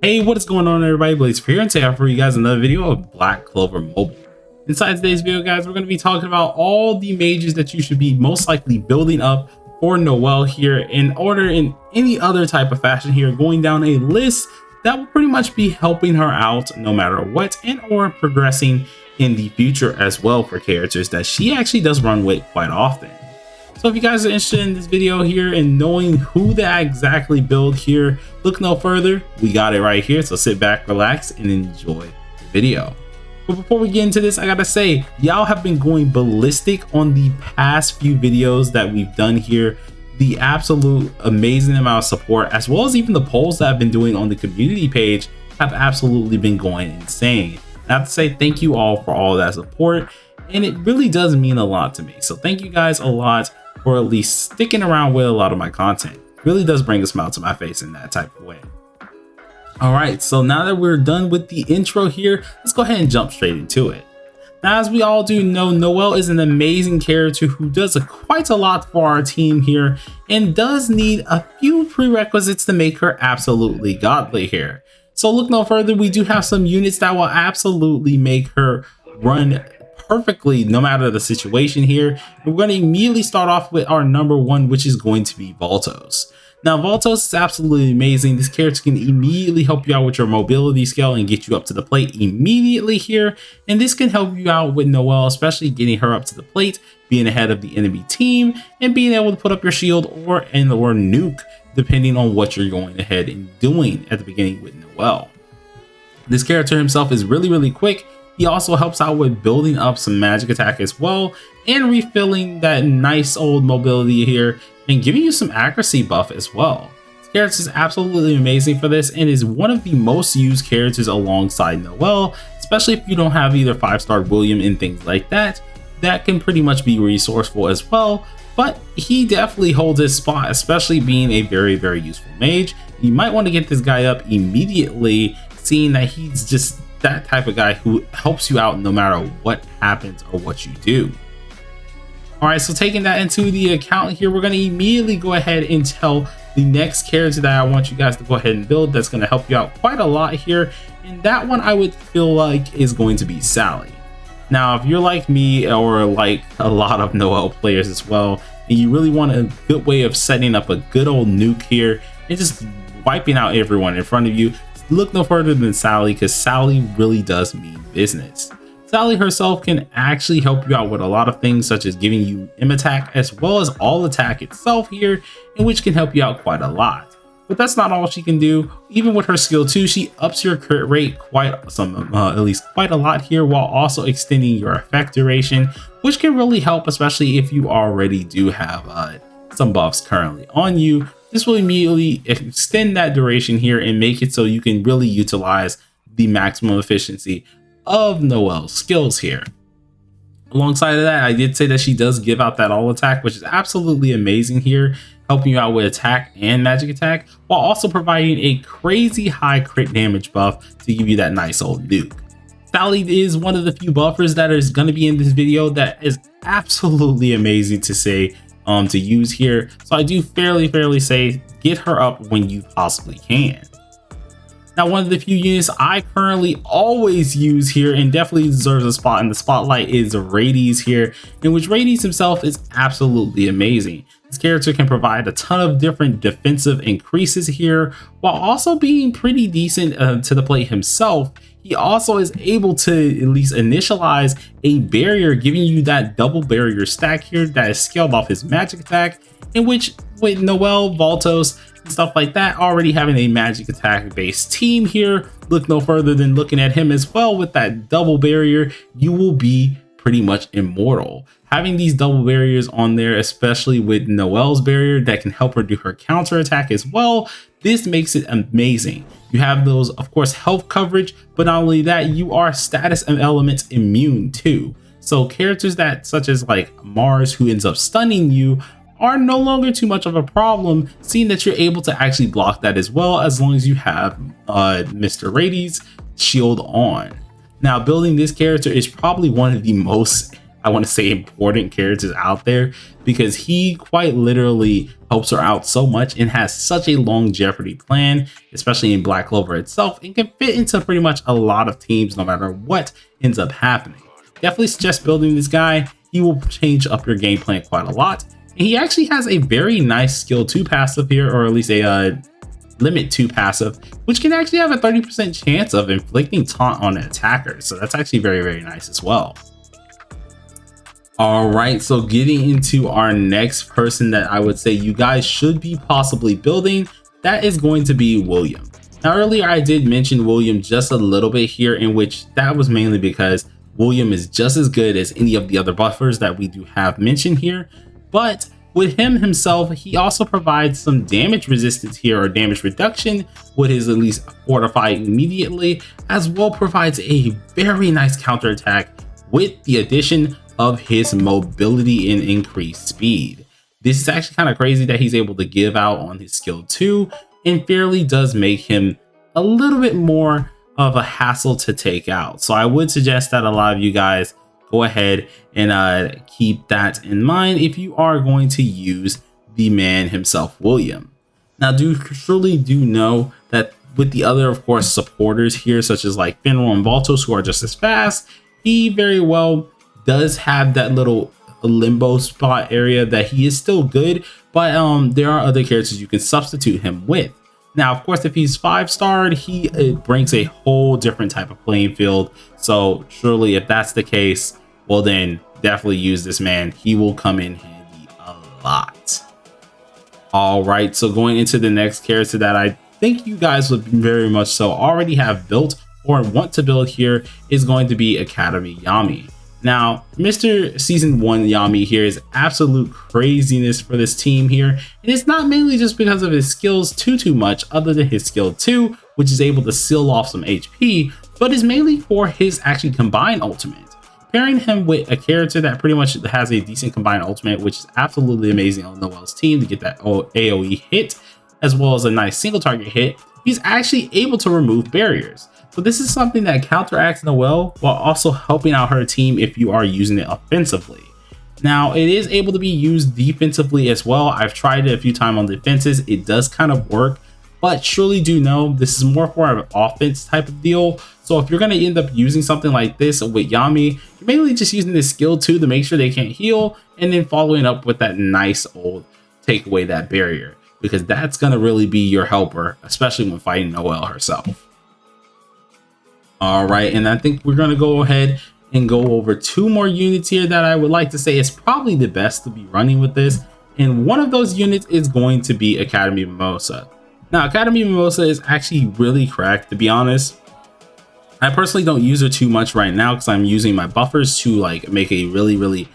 Hey, what is going on everybody? Bladecifer here, and today I have for you guys another video of Black Clover Mobile. Inside today's video, guys, we're going to be talking about all the mages that you should be most likely building up for Noelle here in order in any other type of fashion here, going down a list that will pretty much be helping her out no matter what, and or progressing in the future as well for characters that she actually does run with quite often. So if you guys are interested in this video here and knowing who to exactly build here, look no further, we got it right here. So sit back, relax, and enjoy the video. But before we get into this, I gotta say, y'all have been going ballistic on the past few videos that we've done here. The absolute amazing amount of support, as well as even the polls that I've been doing on the community page, have absolutely been going insane. I have to say thank you all for all that support, and it really does mean a lot to me. So thank you guys a lot for at least sticking around with a lot of my content. It really does bring a smile to my face in that type of way. All right, so now that we're done with the intro here, let's go ahead and jump straight into it. Now, as we all do know, Noelle is an amazing character who does quite a lot for our team here and does need a few prerequisites to make her absolutely godly here. So look no further, we do have some units that will absolutely make her run perfectly no matter the situation here. We're going to immediately start off with our number one, which is going to be Valtos. Now, Valtos is absolutely amazing. This character can immediately help you out with your mobility skill and get you up to the plate immediately here. And this can help you out with Noelle, especially getting her up to the plate, being ahead of the enemy team, and being able to put up your shield or nuke, depending on what you're going ahead and doing at the beginning with Noelle. This character himself is really quick. He also helps out with building up some magic attack as well, and refilling that nice old mobility here and giving you some accuracy buff as well. This character is absolutely amazing for this and is one of the most used characters alongside Noelle, especially if you don't have either 5-star William and things like that. That can pretty much be resourceful as well, but he definitely holds his spot, especially being a very useful mage. You might want to get this guy up immediately, seeing that he's just that type of guy who helps you out no matter what happens or what you do. All right, so taking that into the account here, we're going to immediately go ahead and tell the next character that I want you guys to go ahead and build that's going to help you out quite a lot here, and that one I would feel like is going to be Sally. Now, if you're like me or like a lot of Noelle players as well, and you really want a good way of setting up a good old nuke here and just wiping out everyone in front of you, look no further than Sally, because Sally really does mean business. Sally herself can actually help you out with a lot of things, such as giving you M attack as well as all attack itself here, in which can help you out quite a lot. But that's not all she can do. Even with her skill 2, she ups your crit rate at least quite a lot here, while also extending your effect duration, which can really help, especially if you already do have some buffs currently on you. This will immediately extend that duration here and make it so you can really utilize the maximum efficiency of Noelle's skills here. Alongside of that, I did say that she does give out that all attack, which is absolutely amazing here, helping you out with attack and magic attack, while also providing a crazy high crit damage buff to give you that nice old nuke. Sally is one of the few buffers that is going to be in this video that is absolutely amazing to say to use here. So I do fairly say get her up when you possibly can. Now, one of the few units I currently always use here and definitely deserves a spot in the spotlight is Rades here, in which Rades himself is absolutely amazing. This character can provide a ton of different defensive increases here, while also being pretty decent to the plate himself. He also is able to at least initialize a barrier, giving you that double barrier stack here that is scaled off his magic attack, in which with Noelle, Valtos, and stuff like that already having a magic attack based team here, look no further than looking at him as well with that double barrier. You will be pretty much immortal. Having these double barriers on there, especially with Noelle's barrier that can help her do her counter attack as well, this makes it amazing. You have those, of course, health coverage, but not only that, you are status and elements immune too. So characters that such as like Mars, who ends up stunning you, are no longer too much of a problem, seeing that you're able to actually block that as well, as long as you have Mr. Rades shield on. Now, building this character is probably one of the most I want to say important characters out there, because he quite literally helps her out so much and has such a longevity plan, especially in Black Clover itself, and can fit into pretty much a lot of teams no matter what ends up happening. Definitely suggest building this guy. He will change up your game plan quite a lot. And he actually has a very nice skill 2 passive here, or at least a limit 2 passive, which can actually have a 30% chance of inflicting taunt on attackers. So that's actually very, very nice as well. All right, so getting into our next person that I would say you guys should be possibly building, that is going to be William. Now, earlier I did mention William just a little bit here, in which that was mainly because William is just as good as any of the other buffers that we do have mentioned here. But with him himself, he also provides some damage resistance here, or damage reduction, with his at least fortify immediately, as well provides a very nice counterattack with the addition of his mobility and increased speed. This is actually kind of crazy that he's able to give out on his skill 2, and fairly does make him a little bit more of a hassle to take out. So I would suggest that a lot of you guys go ahead and keep that in mind if you are going to use the man himself, William. Now, surely do know that with the other, of course, supporters here, such as like Finral and Valtos, who are just as fast, he very well does have that little limbo spot area that he is still good, but there are other characters you can substitute him with. Now, of course, if he's 5-starred, it brings a whole different type of playing field. So surely if that's the case, well then definitely use this man. He will come in handy a lot. All right, so going into the next character that I think you guys would very much so already have built or want to build here is going to be Academy Yami. Now, Mr. Season 1 Yami here is absolute craziness for this team here. And it's not mainly just because of his skills too much, other than his skill 2, which is able to seal off some HP, but is mainly for his actually combined ultimate. Pairing him with a character that pretty much has a decent combined ultimate, which is absolutely amazing on Noelle's team to get that AoE hit, as well as a nice single target hit, he's actually able to remove barriers. So this is something that counteracts Noelle while also helping out her team if you are using it offensively. Now, it is able to be used defensively as well. I've tried it a few times on defenses. It does kind of work, but surely do know this is more for an offense type of deal. So if you're going to end up using something like this with Yami, you're mainly just using this skill 2 to make sure they can't heal, and then following up with that nice old take away that barrier, because that's going to really be your helper, especially when fighting Noelle herself. All right, and I think we're going to go ahead and go over 2 more units here that I would like to say is probably the best to be running with this. And one of those units is going to be Academy Mimosa. Now, Academy Mimosa is actually really cracked, to be honest. I personally don't use her too much right now because I'm using my buffers to like make a really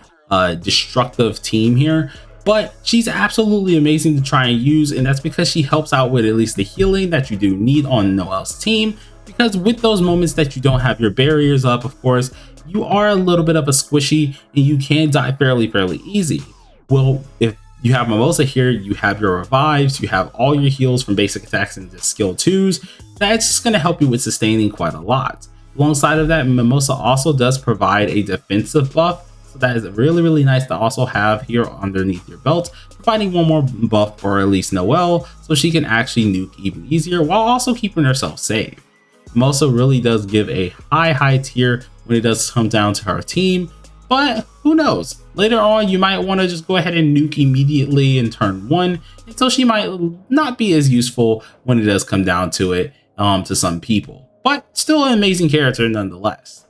destructive team here. But she's absolutely amazing to try and use, and that's because she helps out with at least the healing that you do need on Noelle's team. Because with those moments that you don't have your barriers up, of course, you are a little bit of a squishy and you can die fairly easy. Well, if you have Mimosa here, you have your revives, you have all your heals from basic attacks and the skill 2s. That's just going to help you with sustaining quite a lot. Alongside of that, Mimosa also does provide a defensive buff. So that is really nice to also have here underneath your belt, providing one more buff for at least Noelle, so she can actually nuke even easier while also keeping herself safe. Mimosa really does give a high tier when it does come down to her team, but who knows? Later on, you might want to just go ahead and nuke immediately in turn 1, and so she might not be as useful when it does come down to it to some people, but still an amazing character nonetheless.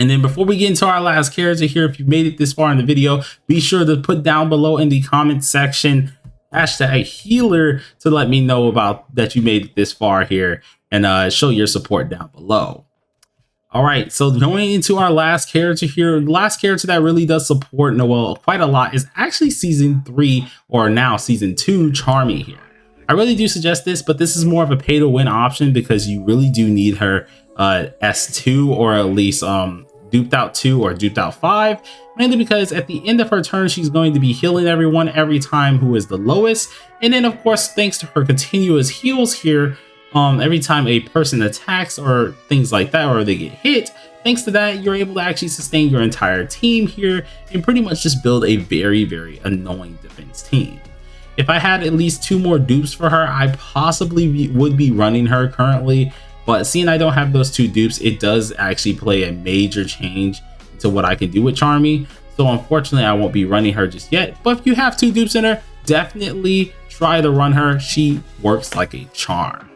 And then before we get into our last character here, if you made it this far in the video, be sure to put down below in the comment section #healer to let me know about that you made it this far here, and show your support down below. All right, so going into our last character here, the last character that really does support Noelle quite a lot is actually season 3, or now season 2, Charmy here. I really do suggest this, but this is more of a pay to win option because you really do need her S2, or at least duped out 2 or duped out 5, mainly because at the end of her turn she's going to be healing everyone every time who is the lowest. And then of course, thanks to her continuous heals here, every time a person attacks or things like that, or they get hit. Thanks to that, you're able to actually sustain your entire team here and pretty much just build a very annoying defense team. If I had at least 2 more dupes for her, I possibly would be running her currently, but seeing I don't have those 2 dupes, it does actually play a major change to what I can do with Charmy. So unfortunately, I won't be running her just yet, but if you have 2 dupes in her, definitely try to run her. She works like a charm.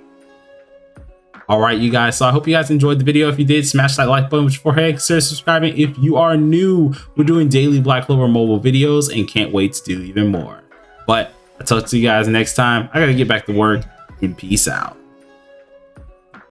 All right, you guys, so I hope you guys enjoyed the video. If you did, smash that like button, which beforehand, consider subscribing. If you are new, we're doing daily Black Clover mobile videos and can't wait to do even more. But I'll talk to you guys next time. I gotta get back to work, and peace out.